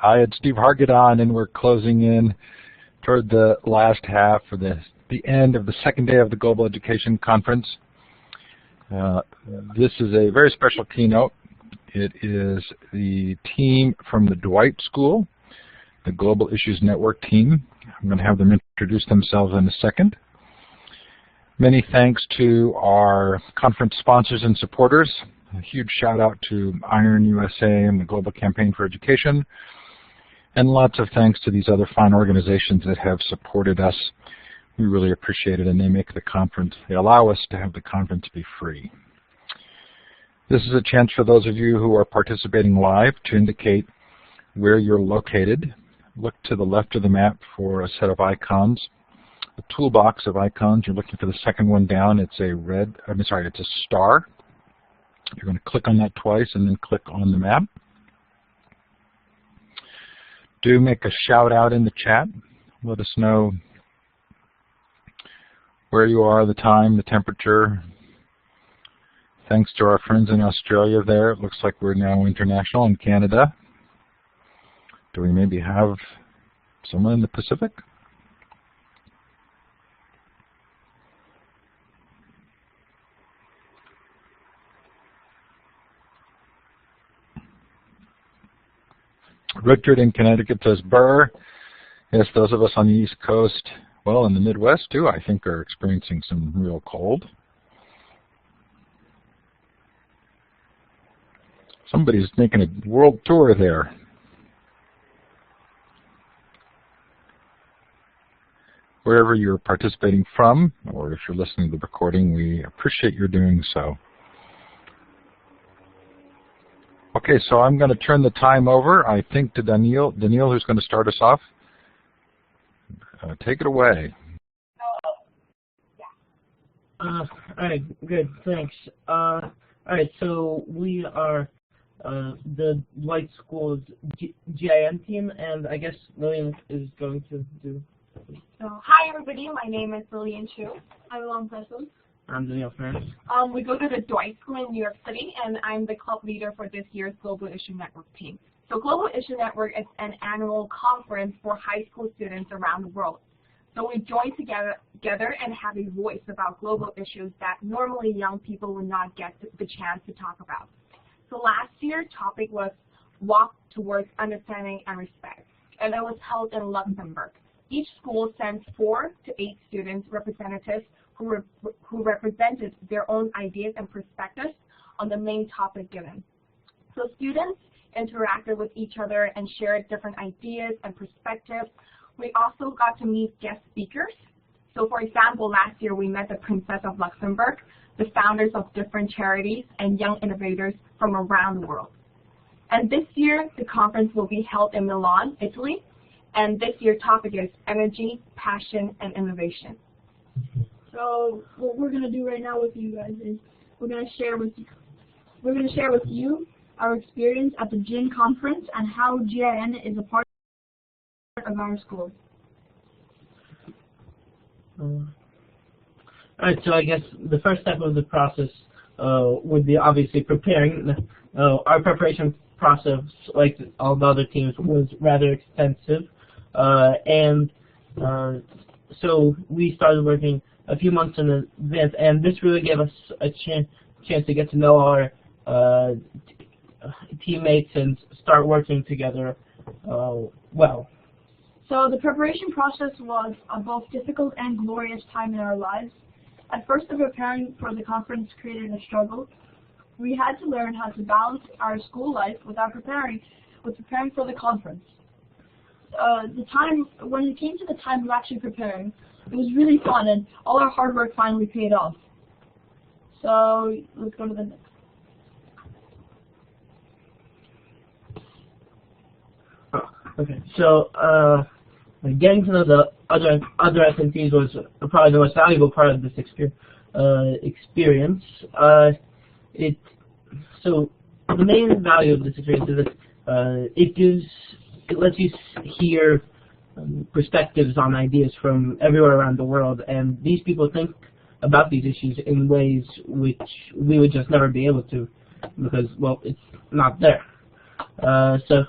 Hi, it's Steve Hargadon, and we're closing in toward the last half for the end of the second day of the Global Education Conference. This is a very special keynote. It is the team from the Dwight School, the Global Issues Network team. I'm going to have them introduce themselves in a second. Many thanks to our conference sponsors and supporters. A huge shout out to Iron USA and the Global Campaign for Education. And lots of thanks to these other fine organizations that have supported us. We really appreciate it, and they make the conference, they allow us to have the conference be free. This is a chance for those of you who are participating live to indicate where you're located. Look to the left of the map for a set of icons, a toolbox of icons. You're looking for the second one down. It's it's a star. You're going to click on that twice and then click on the map. Do make a shout out in the chat. Let us know where you are, the time, the temperature. Thanks to our friends in Australia there. It looks like we're now international in Canada. Do we maybe have someone in the Pacific? Richard in Connecticut says Burr. Yes, those of us on the East Coast, well, in the Midwest too, I think are experiencing some real cold. Somebody's making a world tour there. Wherever you're participating from, or if you're listening to the recording, we appreciate your doing so. Okay, so I'm going to turn the time over, I think, to Daniil. Daniil, who's going to start us off. Take it away. All right, good, thanks. All right, so we are the Dwight School's GIN team, and I guess Lillian is going to do. So, hi everybody, my name is Lillian Chu. I'm a long person. I'm Daniil Ferris. We go to the Dwight School in New York City, and I'm the club leader for this year's Global Issue Network team. So Global Issue Network is an annual conference for high school students around the world. So we join together and have a voice about global issues that normally young people would not get the chance to talk about. So last year's topic was Walk Towards Understanding and Respect, and it was held in Luxembourg. Each school sends 4 to 8 students representatives who represented their own ideas and perspectives on the main topic given. So students interacted with each other and shared different ideas and perspectives. We also got to meet guest speakers. So for example, last year we met the Princess of Luxembourg, the founders of different charities, and young innovators from around the world. And this year, the conference will be held in Milan, Italy, and this year's topic is Energy, Passion, and Innovation. So what we're going to do right now with you guys is we're going to share with you our experience at the GIN conference and how GIN is a part of our school. All right, so I guess the first step of the process would be obviously preparing. Our preparation process, like all the other teams, was rather extensive, so we started working a few months in advance, and this really gave us a chance to get to know our teammates and start working together well. So the preparation process was a both difficult and glorious time in our lives. At first, the preparing for the conference created a struggle. We had to learn how to balance our school life with preparing for the conference. When it came to the time of actually preparing, it was really fun, and all our hard work finally paid off. So let's go to the next. Okay, so getting to know the other SMTs was probably the most valuable part of this experience. So the main value of this experience is that it lets you hear perspectives on ideas from everywhere around the world, and these people think about these issues in ways which we would just never be able to because, well, it's not there. So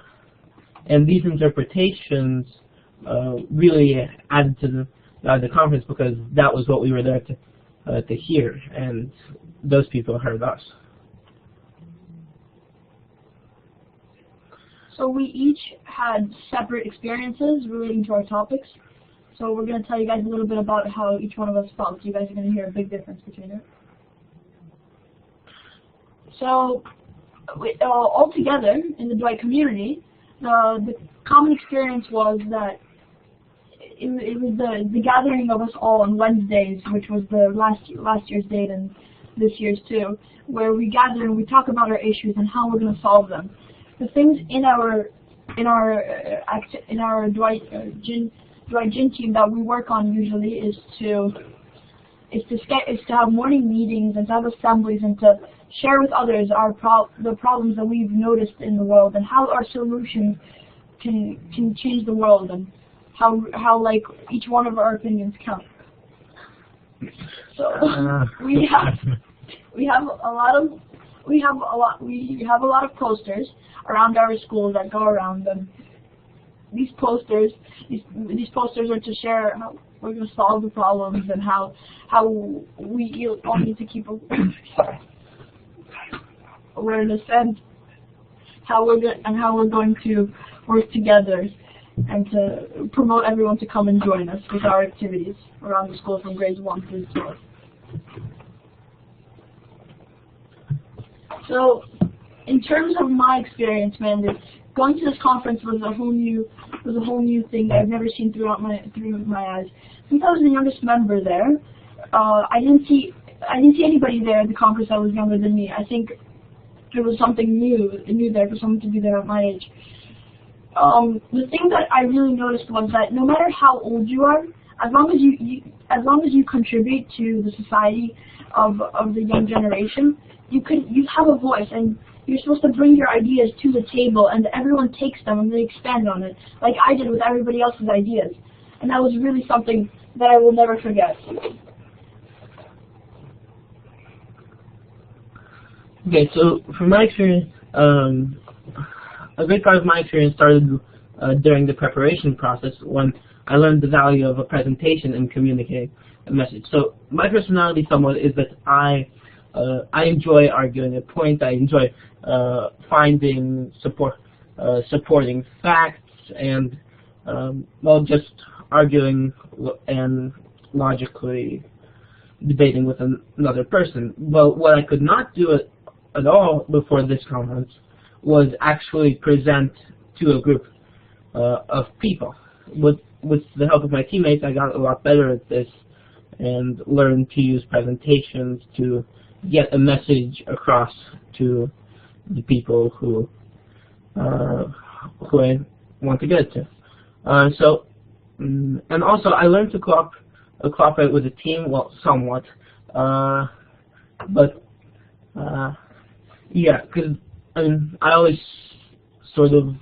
And these interpretations really added to the conference, because that was what we were there to hear, and those people heard us. So we each had separate experiences relating to our topics. So we're going to tell you guys a little bit about how each one of us felt. So you guys are going to hear a big difference between it. So all together in the Dwight community, the common experience was that it was the gathering of us all on Wednesdays, which was the last year's date and this year's too, where we gather and we talk about our issues and how we're going to solve them. The things in our Dwight Gin team that we work on usually is to have morning meetings and to have assemblies and to share with others the problems that we've noticed in the world and how our solutions can change the world, and how like each one of our opinions count. So we have a lot of posters around our school that go around, and these posters are to share how we're going to solve the problems and how we all need to keep awareness and how we're going to work together and to promote everyone to come and join us with our activities around the school from grades 1 through 12. So, in terms of my experience, man, going to this conference was a whole new thing that I've never seen through my eyes. Since I was the youngest member there, I didn't see anybody there at the conference that was younger than me. I think it was something new there for someone to be there at my age. The thing that I really noticed was that no matter how old you are, as long as you contribute to the society of the young generation, you have a voice, and you're supposed to bring your ideas to the table, and everyone takes them and they expand on it, like I did with everybody else's ideas. And that was really something that I will never forget. Okay, so from my experience, a great part of my experience started during the preparation process, when I learned the value of a presentation and communicating a message. So my personality somewhat is that I enjoy arguing a point. I enjoy finding supporting facts and just arguing and logically debating with another person. But what I could not do at all before this conference was actually present to a group of people. With the help of my teammates, I got a lot better at this and learned to use presentations to get a message across to the people who I want to get it to. And also I learned to cooperate with a team, well, somewhat, but yeah, because I always sort of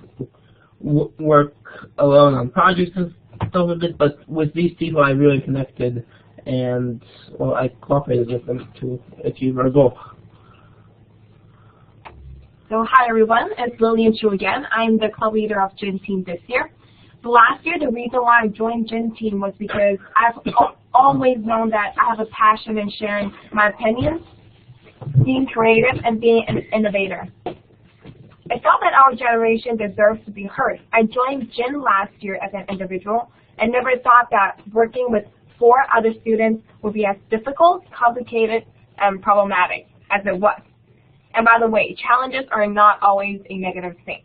work alone on projects and stuff a bit, but with these people I really connected, and well, I cooperated with them to achieve our goal. So hi everyone, it's Lillian again. I'm the club leader of Gin Team this year. So last year, the reason why I joined Gin Team was because I've always known that I have a passion in sharing my opinions, being creative, and being an innovator. I felt that our generation deserves to be heard. I joined Gin last year as an individual and never thought that working with 4 other students would be as difficult, complicated, and problematic as it was. And by the way, challenges are not always a negative thing.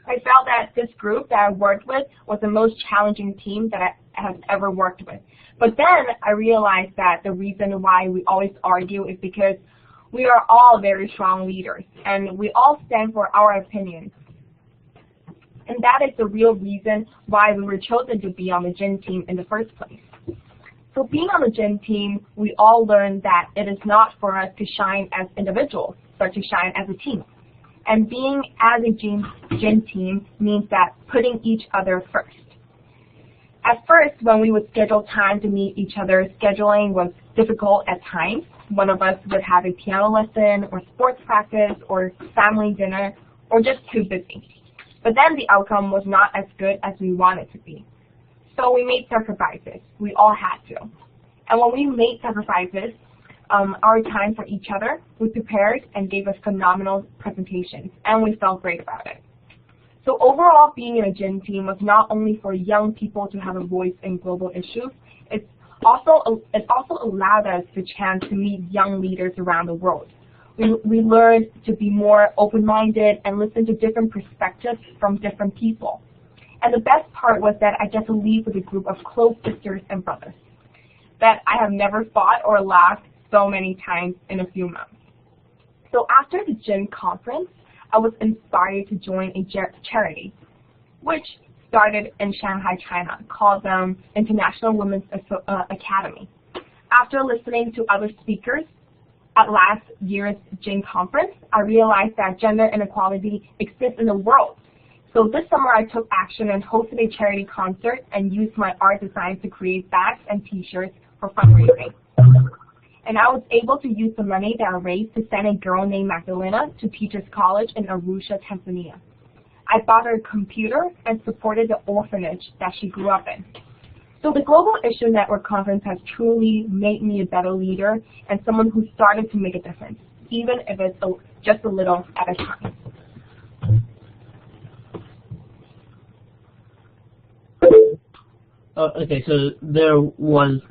I felt that this group that I worked with was the most challenging team that I have ever worked with. But then I realized that the reason why we always argue is because we are all very strong leaders, and we all stand for our opinions. And that is the real reason why we were chosen to be on the Gin Team in the first place. So being on the Gin Team, we all learned that it is not for us to shine as individuals, but to shine as a team. And being as a Gin Team means that putting each other first. At first, when we would schedule time to meet each other, scheduling was difficult at times. One of us would have a piano lesson, or sports practice, or family dinner, or just too busy. But then the outcome was not as good as we wanted to be. So we made sacrifices. We all had to. And when we made sacrifices, our time for each other, we prepared and gave us phenomenal presentations, and we felt great about it. So overall, being in a gym team was not only for young people to have a voice in global issues, it also allowed us the chance to meet young leaders around the world. We learned to be more open-minded and listen to different perspectives from different people. And the best part was that I get to lead with a group of close sisters and brothers that I have never fought or laughed so many times in a few months. So after the gym conference, I was inspired to join a charity, which started in Shanghai, China, called International Women's Academy. After listening to other speakers at last year's gym conference, I realized that gender inequality exists in the world. So this summer I took action and hosted a charity concert and used my art design to create bags and t-shirts for fundraising. And I was able to use the money that I raised to send a girl named Magdalena to Teachers College in Arusha, Tanzania. I bought her a computer and supported the orphanage that she grew up in. So the Global Issue Network Conference has truly made me a better leader and someone who started to make a difference, even if it's just a little at a time. Okay, so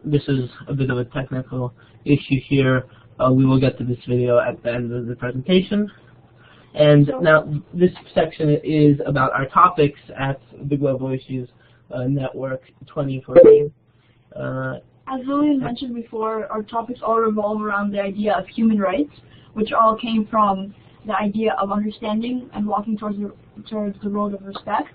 this is a bit of a technical issue here. We will get to this video at the end of the presentation. And now this section is about our topics at the Global Issues Network 2014. As Lillian mentioned before, our topics all revolve around the idea of human rights, which all came from the idea of understanding and walking towards the road of respect.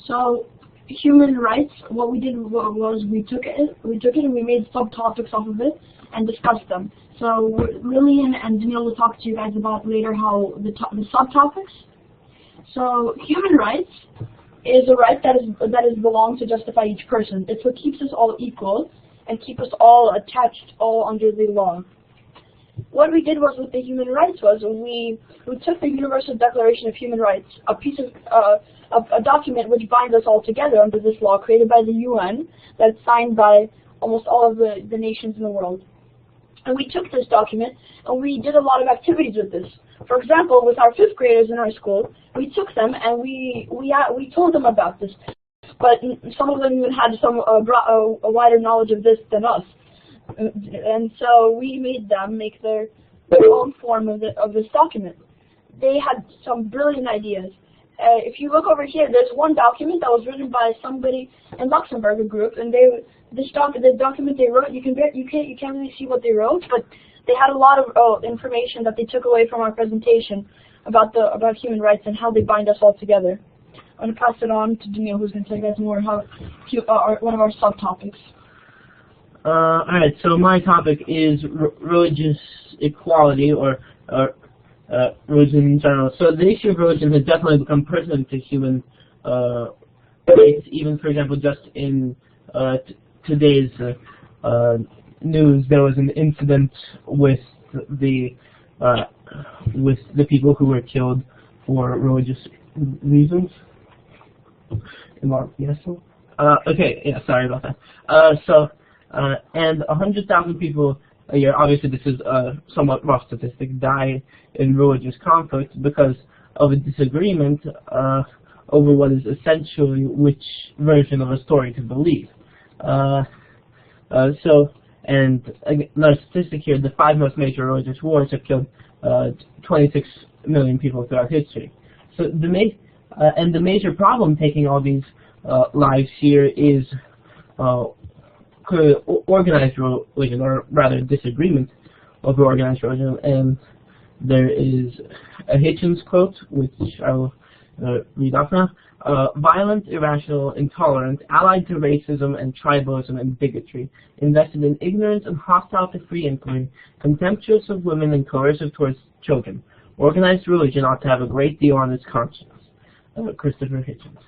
So human rights, what we did was we took it and we made subtopics off of it and discussed them. So Lillian and Danielle will talk to you guys about later how the subtopics. So human rights is a right that is belongs to justify each person. It's what keeps us all equal and keep us all attached all under the law. What we did was with the human rights was we took the Universal Declaration of Human Rights, a piece of a document which binds us all together under this law created by the UN that's signed by almost all of the nations in the world. And we took this document and we did a lot of activities with this. For example, with our 5th graders in our school, we took them and we told them about this. But some of them even had a wider knowledge of this than us. And so we made them make their own form of this document. They had some brilliant ideas. If you look over here, there's one document that was written by somebody in Luxembourg, a group, and the document they wrote, you can't really see what they wrote, but they had a lot of information that they took away from our presentation about human rights and how they bind us all together. I'm going to pass it on to Danielle, who's going to tell you guys more about one of our subtopics. Alright, so my topic is religious equality, or religion in general. So the issue of religion has definitely become pertinent to human rights. Even, for example, just in today's news, there was an incident with the people who were killed for religious reasons. Yes. Okay. Yeah. Sorry about that. And 100,000 people a year, obviously this is a somewhat rough statistic, die in religious conflict because of a disagreement over what is essentially which version of a story to believe. And another statistic here, the 5 most major religious wars have killed 26 million people throughout history. So the major problem taking all these lives here is organized religion, or rather disagreement over organized religion. And there is a Hitchens quote, which I will read off now. Violent, irrational, intolerant, allied to racism and tribalism and bigotry, invested in ignorance and hostile to free inquiry, contemptuous of women and coercive towards children. Organized religion ought to have a great deal on its conscience. Christopher Hitchens.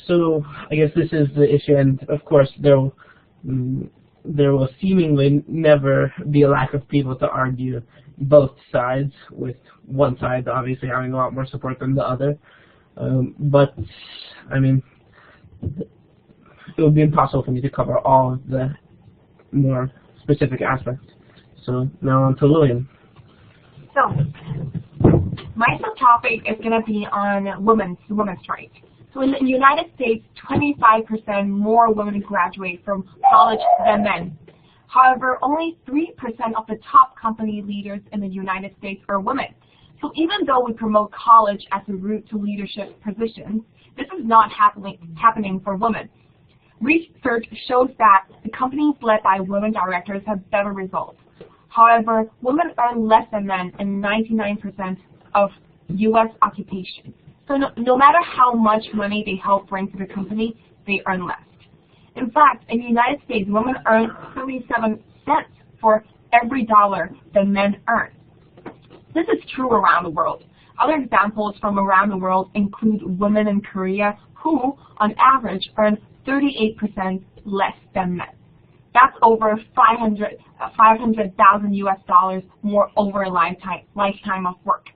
So I guess this is the issue, and of course there will seemingly never be a lack of people to argue both sides, with one side obviously having a lot more support than the other. But I mean, it would be impossible for me to cover all of the more specific aspects. So now on to Lillian. So, my subtopic is going to be on women's rights. So in the United States, 25% more women graduate from college than men. However, only 3% of the top company leaders in the United States are women. So even though we promote college as a route to leadership positions, this is not happening for women. Research shows that the companies led by women directors have better results. However, women earn less than men in 99% of U.S. occupations. So no matter how much money they help bring to the company, they earn less. In fact, in the United States, women earn 37 cents for every dollar that men earn. This is true around the world. Other examples from around the world include women in Korea who, on average, earn 38% less than men. That's over 500,000 U.S. dollars more over a lifetime of work.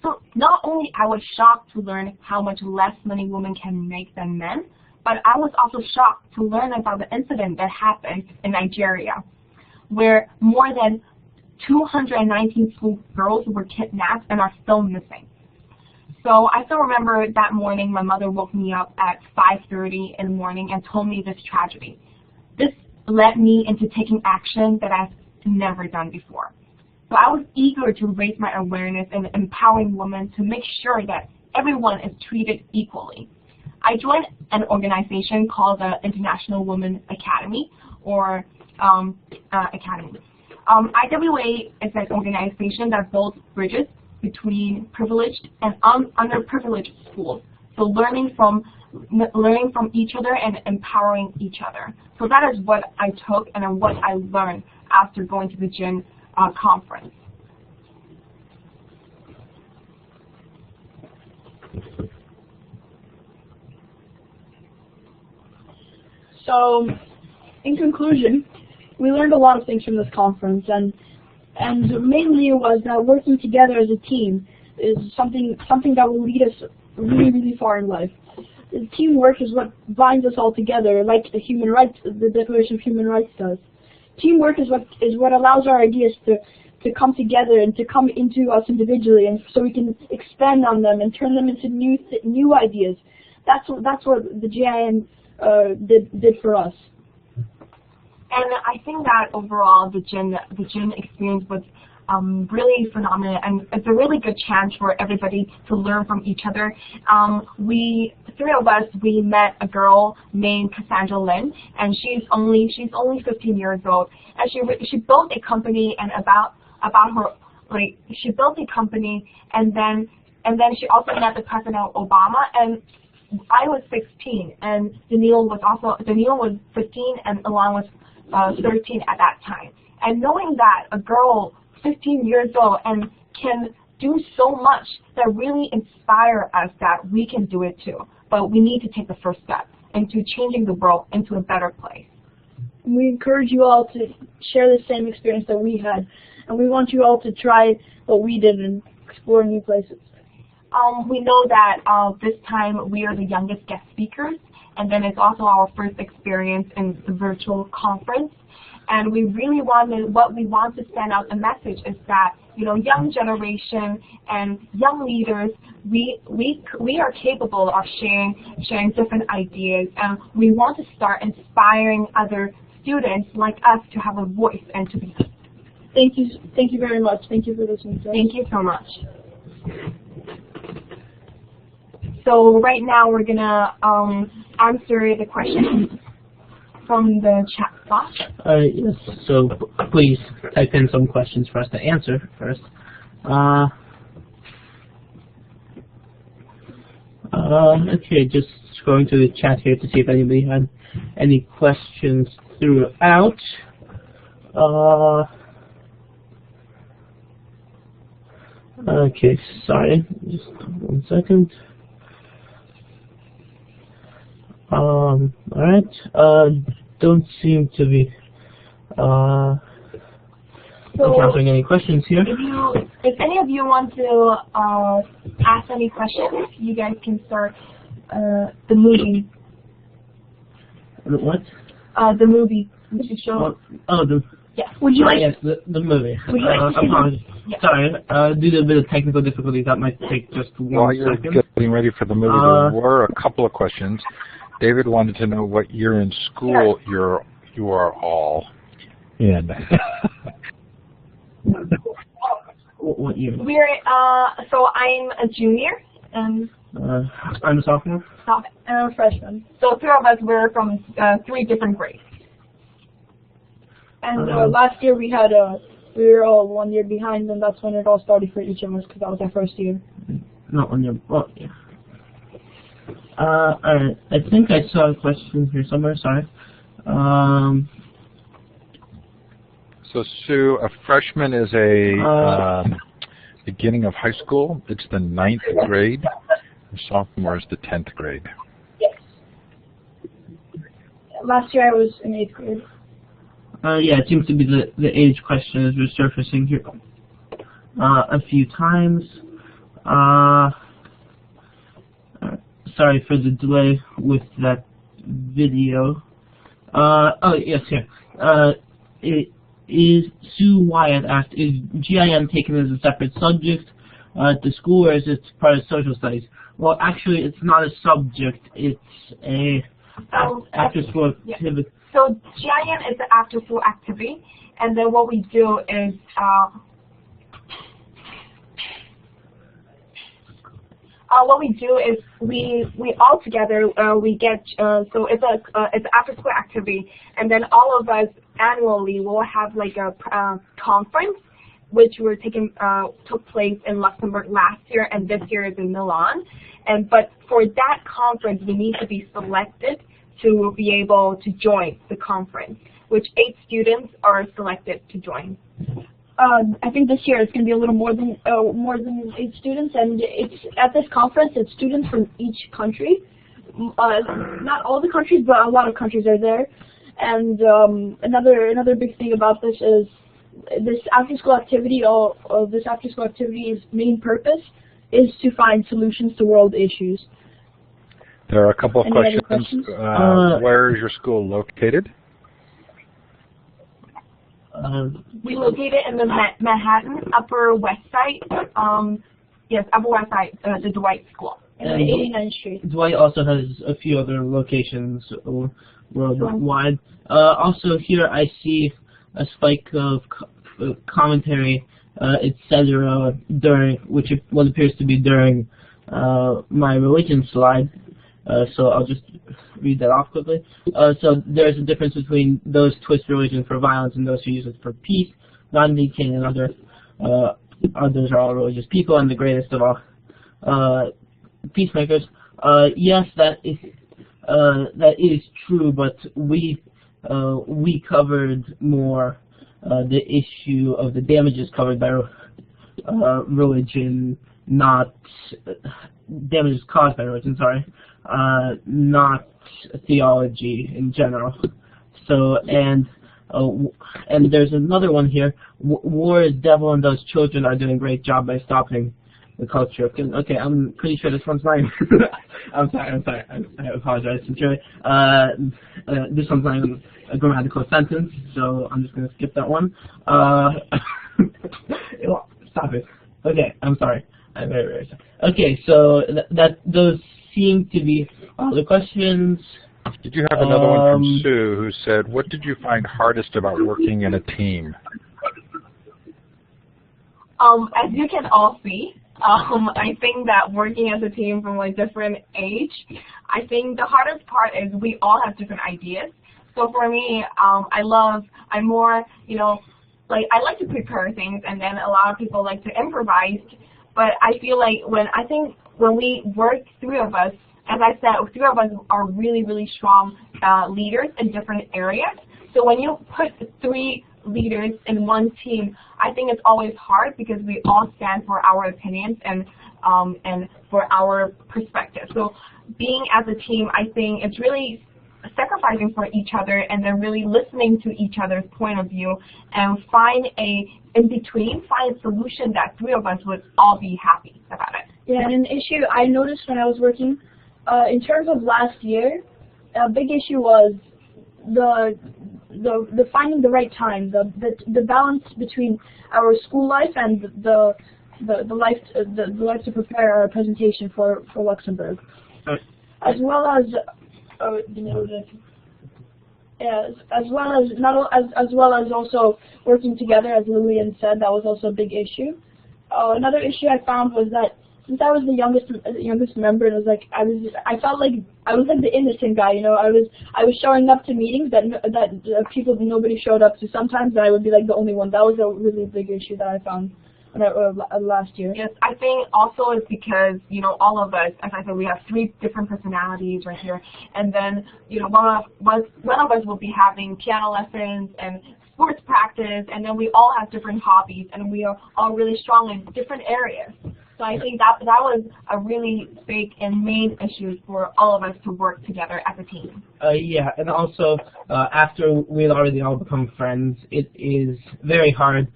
So not only I was shocked to learn how much less money women can make than men, but I was also shocked to learn about the incident that happened in Nigeria, where more than 219 school girls were kidnapped and are still missing. So I still remember that morning my mother woke me up at 5:30 in the morning and told me this tragedy. This led me into taking action that I've never done before. So I was eager to raise my awareness and empowering women to make sure that everyone is treated equally. I joined an organization called the International Women Academy, or Academy. IWA is an organization that builds bridges between privileged and underprivileged schools. So learning from each other and empowering each other. So that is what I took and what I learned after going to the GIN conference. So, in conclusion, we learned a lot of things from this conference, and mainly it was that working together as a team is something that will lead us really, really far in life. Teamwork is what binds us all together, like the Declaration of Human Rights does. Teamwork is what allows our ideas to come together and to come into us individually, and so we can expand on them and turn them into new ideas. That's what the GIN did for us. And I think that overall the GIN experience was really phenomenal, and it's a really good chance for everybody to learn from each other. Three of us, we met a girl named Cassandra Lin, and she's only 15 years old, and she built a company, and about her, she built a company, and then she also met the President Obama, and I was 16, and Daniil was 15, and Alon was 13 at that time. And knowing that a girl 15 years old and can do so much, that really inspire us that we can do it too. But we need to take the first step into changing the world into a better place. We encourage you all to share the same experience that we had, and we want you all to try what we did and explore new places. We know that this time we are the youngest guest speakers, and then it's also our first experience in the virtual conference. And we really what we want to send out a message is that, young generation and young leaders, we are capable of sharing different ideas, and we want to start inspiring other students like us to have a voice and to be. Thank you very much. Thank you for listening to us. Thank you so much. So right now we're gonna answer the questions from the chat box. Yes, so please type in some questions for us to answer first. Okay, just going to the chat here to see if anybody had any questions throughout. Okay, sorry, just 1 second. Alright, don't seem to be I'm answering any questions here. If any of you want to ask any questions, you guys can start the movie. What? The movie. We should show. Yeah. Would you like? Yes, the movie. Would you like to apologies. Yeah. Sorry, due to a bit of technical difficulties, that might take just While 1 you're second. getting ready for the movie, there were a couple of questions. David wanted to know what year in school you are all in. What year? We're so I'm a junior and I'm a sophomore. And a freshman. So 3 of us were from 3 different grades. And last year we were all 1 year behind, and that's when it all started for each of us because that was our first year. Not 1 year. Well, yeah. Alright. I think I saw a question here somewhere. Sorry. So, Sue, a freshman is a beginning of high school. It's the 9th grade. A sophomore is the 10th grade. Yes. Last year I was in 8th grade. Yeah, it seems to be the age question is resurfacing here a few times. Sorry for the delay with that video. Oh, yes, here. Sue Wyatt asked, is GIM taken as a separate subject at the school, or is it part of social studies? Well, actually, it's not a subject. It's a after-school activity. So GIM is an after-school activity, and then what we do is we all together we get so it's an after-school activity, and then all of us annually will have like a conference, which took place in Luxembourg last year, and this year is in Milan. But for that conference, we need to be selected to be able to join the conference, which 8 students are selected to join. I think this year it's going to be a little more than 8 students, and it's at this conference. It's students from each country. Not all the countries, but a lot of countries are there. And another big thing about this is this after-school activity. This after-school activity's main purpose is to find solutions to world issues. There are a couple of Any questions. other Where is your school located? We located in the Manhattan Upper West Side. Yes, Upper West Side, the Dwight School. And 89th Street. Dwight also has a few other locations worldwide. Also here I see a spike of commentary, etc. during what appears to be during my religion slide. So I'll just read that off quickly. So there's a difference between those who twist religion for violence and those who use it for peace. God, King, and others are all religious people, and the greatest of all peacemakers. Yes, that is true, but we covered more the issue of the damages covered by religion, not damages caused by religion. Sorry, not theology in general. So and there's another one here. War is devil, and those children are doing a great job by stopping the culture. Okay, I'm pretty sure this one's mine. I'm sorry. I apologize sincerely. This one's not even a grammatical sentence, so I'm just going to skip that one. Stop it. Okay, I'm sorry. I'm very, very sorry. Okay, so those seem to be all the questions. Did you have another one from Sue who said, what did you find hardest about working in a team? As you can all see, I think that working as a team from like different age, I think the hardest part is we all have different ideas. So for me, I'm more, like I like to prepare things, and then a lot of people like to improvise. But I feel like when we work, 3 of us, as I said, 3 of us are really, really strong leaders in different areas. So when you put 3 leaders in one team, I think it's always hard because we all stand for our opinions and for our perspective. So being as a team, I think it's really sacrificing for each other and then really listening to each other's point of view and find a solution that three of us would all be happy about it. Yeah, and an issue I noticed when I was working, in terms of last year, a big issue was the finding the right time, the balance between our school life and the life to prepare our presentation for Luxembourg, as well as also working together, as Lillian said. That was also a big issue. Another issue I found was that since I was the youngest member, it was like I felt like I was like the innocent guy, you know. I was showing up to meetings that nobody showed up to. Sometimes I would be like the only one. That was a really big issue that I found last year. Yes, I think also it's because, you know, all of us, as I said, we have three different personalities right here, and then, you know, one of us will be having piano lessons and sports practice, and then we all have different hobbies, and we are all really strong in different areas. So I think that was a really big and main issue for all of us to work together as a team. Yeah, and also after we'd already all become friends, it is very hard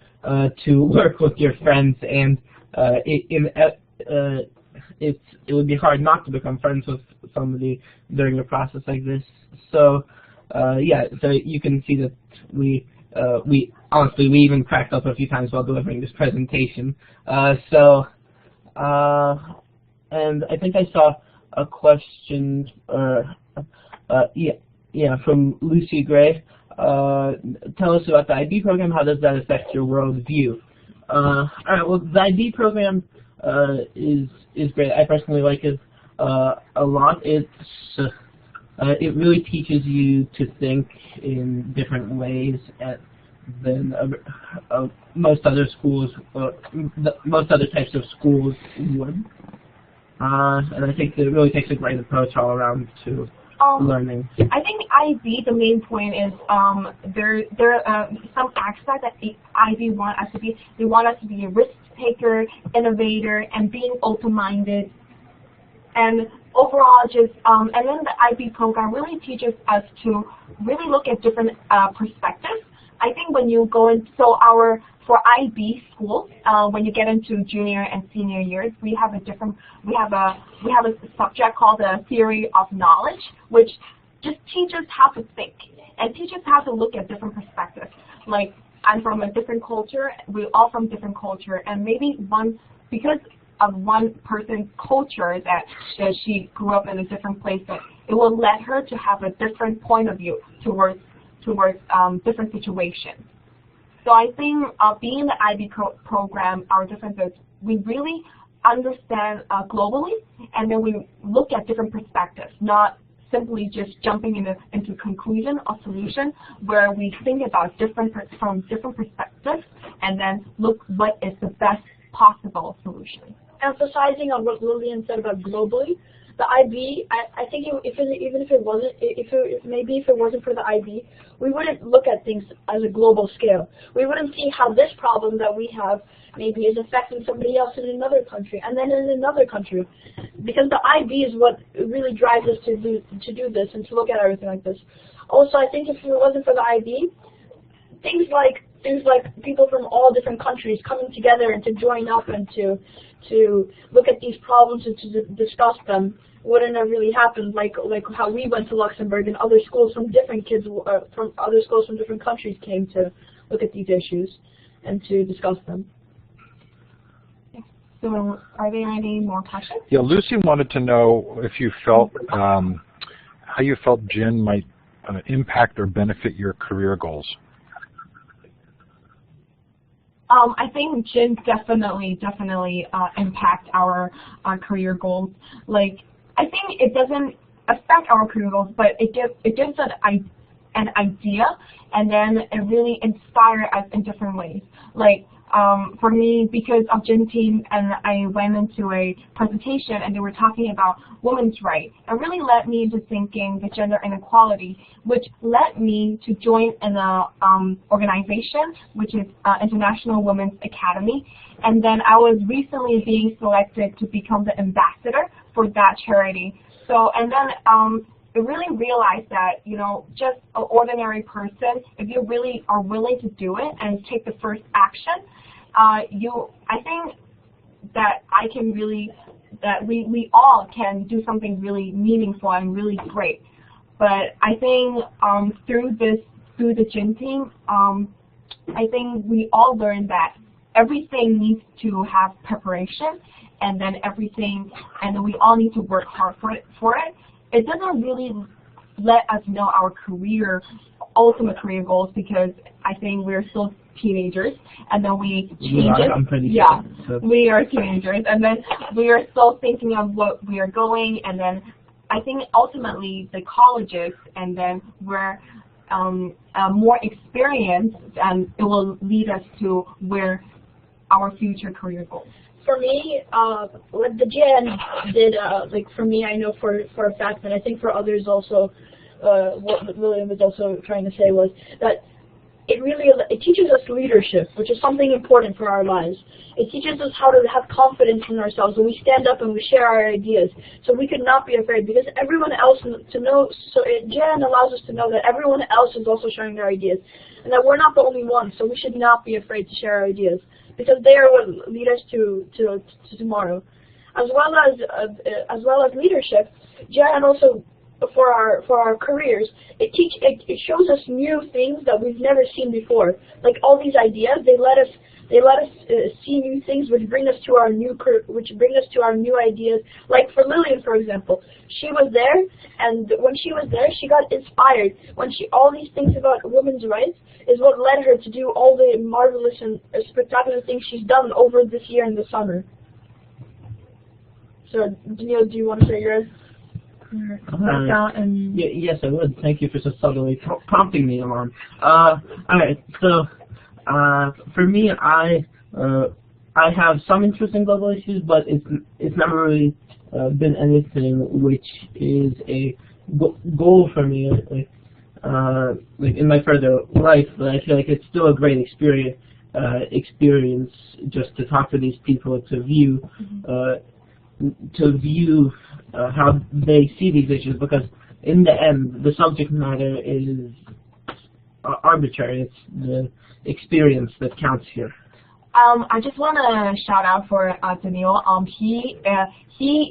to work with your friends, and it would be hard not to become friends with somebody during a process like this. So yeah, so you can see that we honestly even cracked up a few times while delivering this presentation. And I think I saw a question, from Lucy Gray. Tell us about the IB program. How does that affect your worldview? All right. Well, the IB program is great. I personally like it a lot. It really teaches you to think in different ways than most other schools, most other types of schools would. And I think it really takes a great approach all around to learning. I think IB, the main point is there are some aspects that the IB want us to be. They want us to be a risk taker, innovator, and being open-minded. And overall, just and then the IB program really teaches us to really look at different perspectives. I think when you go in, for IB schools, when you get into junior and senior years, we have a subject called the theory of knowledge, which just teaches how to think and teaches how to look at different perspectives. Like, I'm from a different culture, we're all from different culture, and maybe because of one person's culture that she grew up in a different place, that it will let her to have a different point of view towards different situations. So I think being in the IB program, our difference is we really understand globally, and then we look at different perspectives, not simply just jumping into conclusion or solution, where we think about from different perspectives and then look what is the best possible solution. Emphasizing on what Lillian said about globally, the IB, I think if it wasn't for the IB, we wouldn't look at things as a global scale. We wouldn't see how this problem that we have maybe is affecting somebody else in another country, and then in another country. Because the IB is what really drives us to do this and to look at everything like this. Also, I think if it wasn't for the IB, things like people from all different countries coming together and to join up and to look at these problems and to discuss them wouldn't have really happened, like how we went to Luxembourg and other schools from different countries came to look at these issues and to discuss them. So are there any more questions? Yeah, Lucy wanted to know if you felt how you felt Jen might impact or benefit your career goals. I think Jen definitely impact our career goals. Like, I think it doesn't affect our career goals, but it gives an idea, and then it really inspires us in different ways. Like, for me, because of Jen's team, and I went into a presentation and they were talking about women's rights, it really led me into thinking the gender inequality, which led me to join an organization, which is International Women's Academy. And then I was recently being selected to become the ambassador for that charity. So, and then really realized that, you know, just an ordinary person, if you really are willing to do it and take the first action, I think that we all can do something really meaningful and really great. But I think through the gym team, I think we all learned that everything needs to have preparation, and then we all need to work hard for it. It doesn't really let us know our ultimate career goals, because I think we're still teenagers, and then we change it. I'm pretty yeah, sure, so. We are teenagers, and then we are still thinking of what we are going, and then I think ultimately the colleges, and then we're more experienced, and it will lead us to where our future career goals. For me, what the GN did, like for me, I know for a fact, and I think for others also, what Lillian was also trying to say was that it teaches us leadership, which is something important for our lives. It teaches us how to have confidence in ourselves when we stand up and we share our ideas. So we could not be afraid, because everyone else GN allows us to know that everyone else is also sharing their ideas, and that we're not the only ones. So we should not be afraid to share our ideas, because they are what lead us to tomorrow, as well as leadership. GN also, for our careers, it shows us new things that we've never seen before. Like all these ideas, they let us see new things, which bring us to our new ideas. Like for Lillian, for example, she was there, and when she was there, she got inspired. All these things about women's rights is what led her to do all the marvelous and spectacular things she's done over this year in the summer. So, Daniel, do you want to say yours? Yes, I would. Thank you for so subtly prompting me along. Alright, so for me, I have some interest in global issues, but it's never really been anything which is a goal for me, like in my further life. But I feel like it's still a great experience just to talk to these people, to view how they see these issues, because in the end, the subject matter is arbitrary. It's the experience that counts here. I just want to shout out for Daniel. He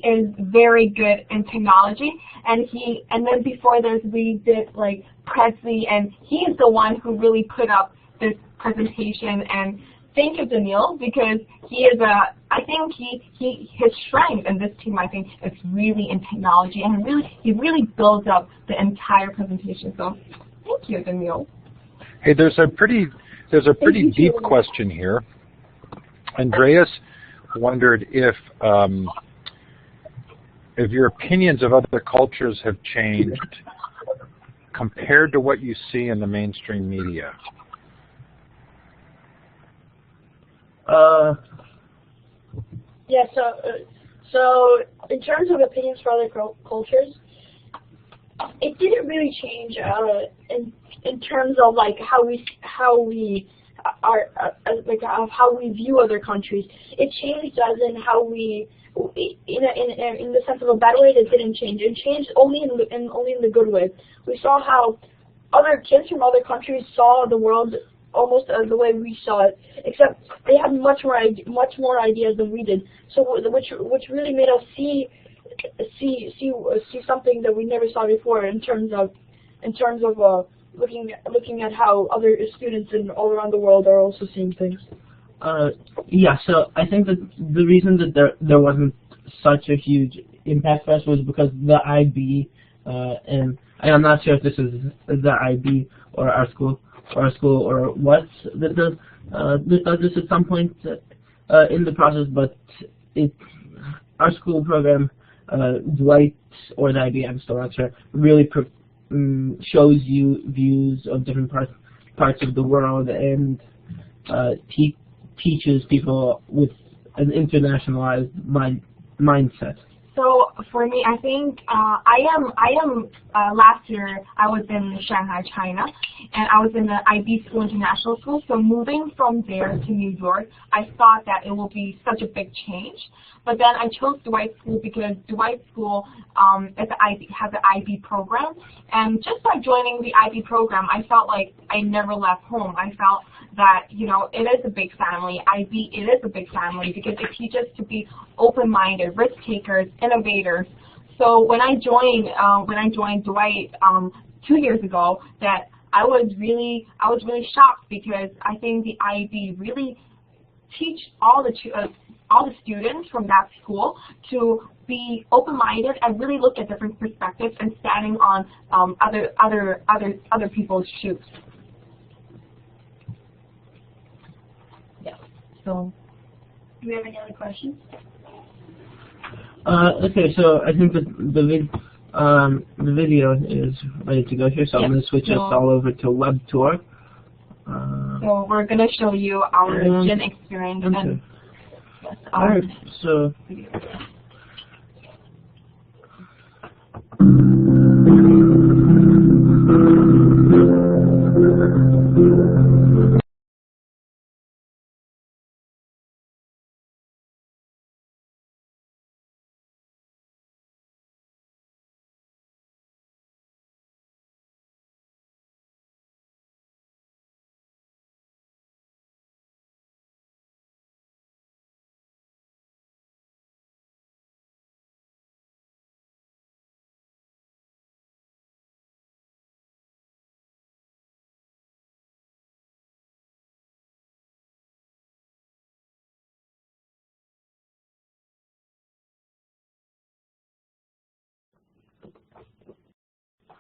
is very good in technology, and then before this we did like Presley, and he is the one who really put up this presentation. And thank you, Daniel, because he is I think his strength in this team, I think, is really in technology, and he really builds up the entire presentation. So thank you, Daniel. Hey, there's a pretty deep question here. Andreas wondered if your opinions of other cultures have changed compared to what you see in the mainstream media. Yeah, so in terms of opinions for other cultures, it didn't really change in terms of like how we view other countries. It changed as in how we, in the sense of a bad way, it didn't change. It changed only in the good way. We saw how other kids from other countries saw the world almost the way we saw it, except they had much more ideas than we did. So which really made us see something that we never saw before in terms of looking at how other students all around the world are also seeing things. Yeah, so I think that the reason that there wasn't such a huge impact for us was because the IB, and I'm not sure if this is the IB or our school or what that does this at some point in the process, but our school program, Dwight or the IB, I'm still not sure, really shows you views of different parts of the world, and teaches people with an internationalized mindset. So for me, I think last year I was in Shanghai, China, and I was in the IB School International School. So moving from there to New York, I thought that it will be such a big change. But then I chose Dwight School because Dwight School has an IB program, and just by joining the IB program, I felt like I never left home. I felt that, you know, it is a big family. IB, it is a big family because it teaches to be open-minded, risk takers, innovators. So when I joined Dwight 2 years ago, that I was really shocked because I think the IB really teach all the students from that school to be open-minded and really look at different perspectives and standing on other people's shoes. Yeah. So, Do we have any other questions? Okay, so I think the video is ready to go here, so I'm going to switch us all over to web tour. So we're going to show you our gym experience. Okay. And Alright, so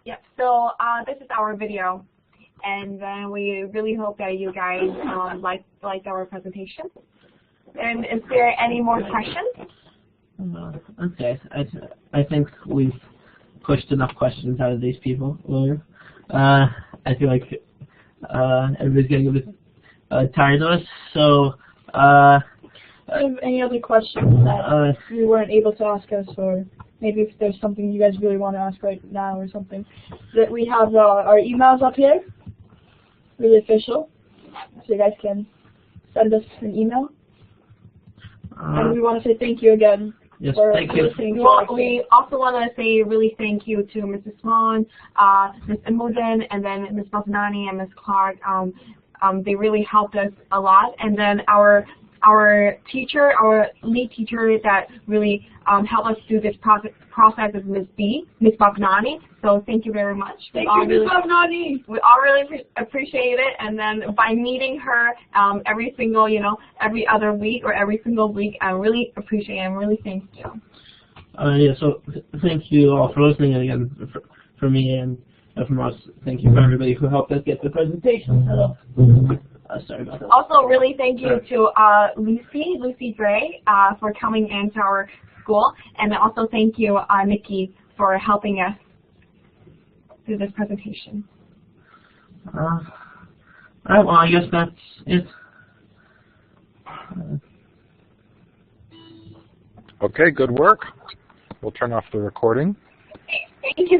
yeah, so this is our video, and then we really hope that you guys liked our presentation. And is there any more questions? okay, I think we've pushed enough questions out of these people, Lillian. I feel like everybody's getting a bit tired of us, so Any other questions that you weren't able to ask us, or maybe if there's something you guys really want to ask right now or something, that we have our emails up here, really official, so you guys can send us an email. And we want to say thank you again yes, for thank you. listening to Well, our we also want to say really thank you to Mrs. Swan, Ms. Imogen, and then Ms. Bhavnani and Ms. Clark. They really helped us a lot. And then our teacher, our lead teacher that really helped us through this process is Ms. Bhavnani. So thank you very much. Thank you, Ms. Bhavnani. We all really appreciate it. And then by meeting her every single, every other week or every single week, I really appreciate it. I'm really thank you. Yeah, so thank you all for listening, and again, for me and from us, thank you for everybody who helped us get the presentation set up. Sorry about that. Also, really thank you to Lucy Gray, for coming into our school, and also thank you, Nikki, for helping us through this presentation. All right, well, I guess that's it. Okay, good work. We'll turn off the recording.